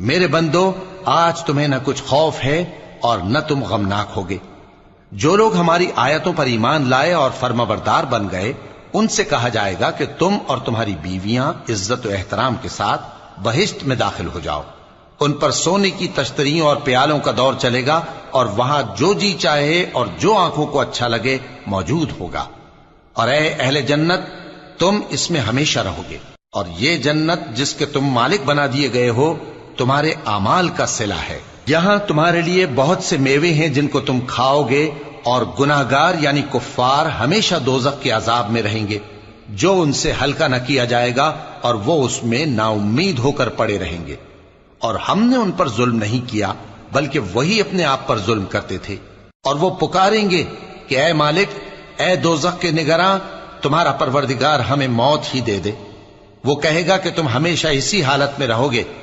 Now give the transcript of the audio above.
मेरे बंदो, आज तुम्हें न कुछ खौफ है और न तुम गमनाक होगे। जो लोग हमारी आयतों पर ईमान लाए और फर्माबरदार बन गए, उनसे कहा जाएगा कि तुम और तुम्हारी बीवियां इज्जत और एहतराम के साथ बहिश्त में दाखिल हो जाओ। उन पर सोने की तश्तरियों और प्यालों का दौर चलेगा और वहां जो जी चाहे और जो आंखों को अच्छा लगे मौजूद होगा। और ऐ अहले जन्नत, तुम इसमें हमेशा रहोगे। और ये जन्नत जिसके तुम मालिक बना दिए गए हो, तुम्हारे आमाल का सिला है। यहां तुम्हारे लिए बहुत से मेवे हैं जिनको तुम खाओगे, और गुनाहगार यानी कुफ्फार हमेशा दोजख के अजाब में रहेंगे, जो उनसे हल्का न किया जाएगा और वो उसमें नाउम्मीद होकर पड़े रहेंगे। और हमने उन पर जुल्म नहीं किया, बल्कि वही अपने आप पर जुल्म करते थे। और वो पुकारेंगे कि ऐ मालिक, ऐ दोजख के निगरां, तुम्हारा परवरदिगार हमें मौत ही दे दे। वो कहेगा कि तुम हमेशा इसी हालत में रहोगे।